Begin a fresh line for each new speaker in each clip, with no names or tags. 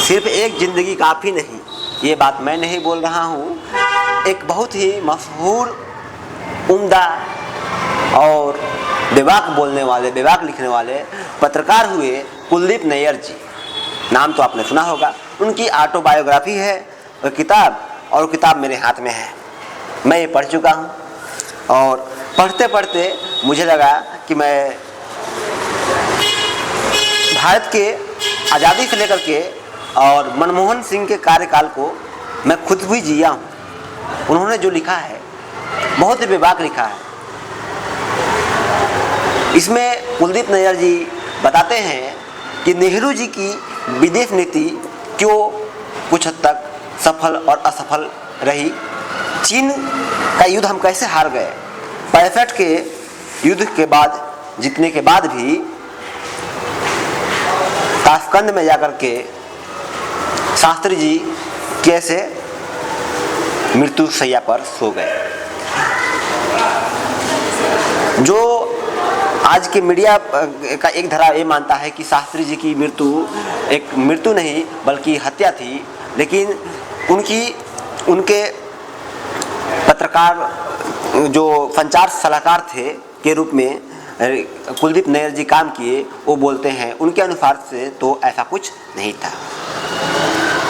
सिर्फ एक ज़िंदगी काफ़ी नहीं, ये बात मैं नहीं बोल रहा हूँ। एक बहुत ही मशहूर, उम्दा और बेबाक बोलने वाले, बेबाक लिखने वाले पत्रकार हुए कुलदीप नैयर जी। नाम तो आपने सुना होगा। उनकी ऑटोबायोग्राफी है और किताब मेरे हाथ में है। मैं ये पढ़ चुका हूँ और पढ़ते पढ़ते मुझे लगा कि मैं भारत के आज़ादी से लेकर के और मनमोहन सिंह के कार्यकाल को मैं खुद भी जिया हूँ। उन्होंने जो लिखा है बहुत ही बेबाक लिखा है। इसमें कुलदीप नैयर जी बताते हैं कि नेहरू जी की विदेश नीति क्यों कुछ हद तक सफल और असफल रही। चीन का युद्ध हम कैसे हार गए। 65 के युद्ध के बाद जीतने के बाद भी ताशकंद में जाकर के शास्त्री जी कैसे मृत्यु शैया पर सो गए। जो आज के मीडिया का एक धारा ये मानता है कि शास्त्री जी की मृत्यु एक मृत्यु नहीं बल्कि हत्या थी, लेकिन उनके पत्रकार जो संचार सलाहकार थे के रूप में कुलदीप नैयर जी काम किए, वो बोलते हैं उनके अनुसार से तो ऐसा कुछ नहीं था।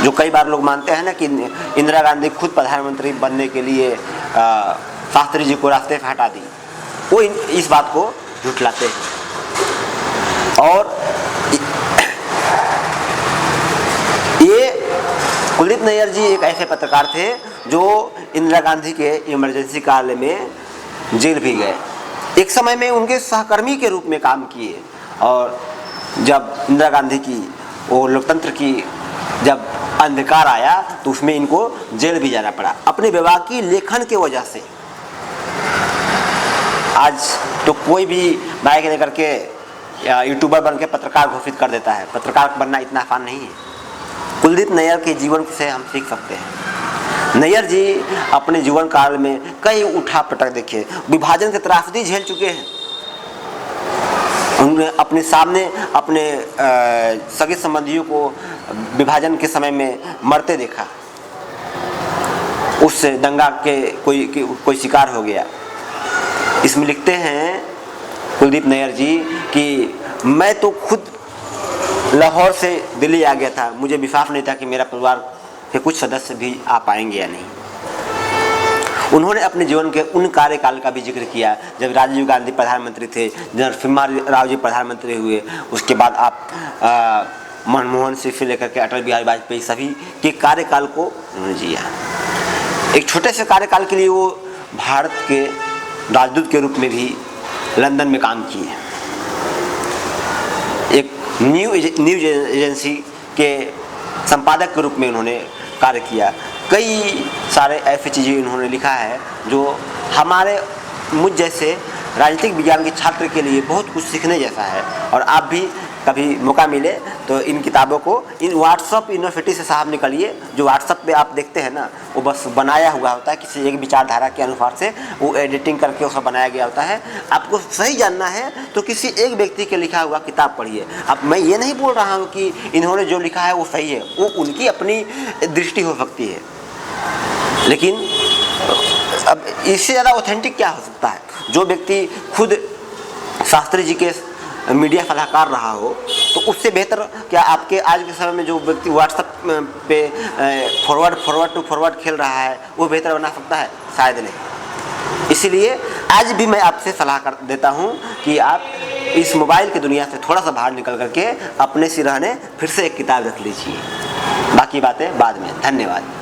जो कई बार लोग मानते हैं ना कि इंदिरा गांधी खुद प्रधानमंत्री बनने के लिए शास्त्री जी को रास्ते से हटा दी, वो इस बात को झुठलाते हैं। और ये कुलदीप नैयर जी एक ऐसे पत्रकार थे जो इंदिरा गांधी के इमरजेंसी काल में जेल भी गए। एक समय में उनके सहकर्मी के रूप में काम किए और जब इंदिरा गांधी की वो लोकतंत्र की जब अंधकार आया तो उसमें इनको जेल भी जाना पड़ा अपने बेबाकी लेखन के वजह से। आज तो कोई भी बाइक लेकर के यूट्यूबर बन के पत्रकार घोषित कर देता है। पत्रकार बनना इतना आसान नहीं है। कुलदीप नैयर के जीवन से हम सीख सकते हैं। नैयर जी अपने जीवन काल में कई उठा पटक देखे, विभाजन की त्रासदी झेल चुके हैं। उन्होंने अपने सामने अपने सगे संबंधियों को विभाजन के समय में मरते देखा। उससे दंगा के कोई शिकार हो गया। इसमें लिखते हैं कुलदीप नैयर जी कि मैं तो खुद लाहौर से दिल्ली आ गया था, मुझे विश्वास नहीं था कि मेरा परिवार के कुछ सदस्य भी आ पाएंगे या नहीं। उन्होंने अपने जीवन के उन कार्यकाल का भी जिक्र किया जब राजीव गांधी प्रधानमंत्री थे, जब नरसिम्हा राव जी प्रधानमंत्री हुए, उसके बाद आप मनमोहन सिंह से लेकर के अटल बिहारी वाजपेयी सभी के कार्यकाल को उन्होंने जिया। एक छोटे से कार्यकाल के लिए वो भारत के राजदूत के रूप में भी लंदन में काम किए। एक न्यूज एजेंसी के संपादक के रूप में उन्होंने कार्य किया। कई सारे ऐसी चीज़ें उन्होंने लिखा है जो मुझ जैसे राजनीतिक विज्ञान के छात्र के लिए बहुत कुछ सीखने जैसा है। और आप भी कभी मौका मिले तो इन किताबों को इन व्हाट्सअप यूनिवर्सिटी से साहब निकलिए। जो व्हाट्सअप पे आप देखते हैं ना, वो बस बनाया हुआ होता है किसी एक विचारधारा के अनुसार से, वो एडिटिंग करके उसका बनाया गया होता है। आपको सही जानना है तो किसी एक व्यक्ति के लिखा हुआ किताब पढ़िए। अब मैं ये नहीं बोल रहा हूँ कि इन्होंने जो लिखा है वो सही है, वो उनकी अपनी दृष्टि हो सकती है, लेकिन अब इससे ज़्यादा ऑथेंटिक क्या हो सकता है। जो व्यक्ति खुद शास्त्री जी के मीडिया सलाहकार रहा हो, तो उससे बेहतर क्या आपके आज के समय में जो व्यक्ति व्हाट्सएप पे फॉरवर्ड टू फॉरवर्ड खेल रहा है वो बेहतर बना सकता है? शायद नहीं। इसीलिए आज भी मैं आपसे सलाह कर देता हूँ कि आप इस मोबाइल की दुनिया से थोड़ा सा बाहर निकल करके अपने सिरहाने फिर से एक किताब रख लीजिए। बाकी बातें बाद में। धन्यवाद।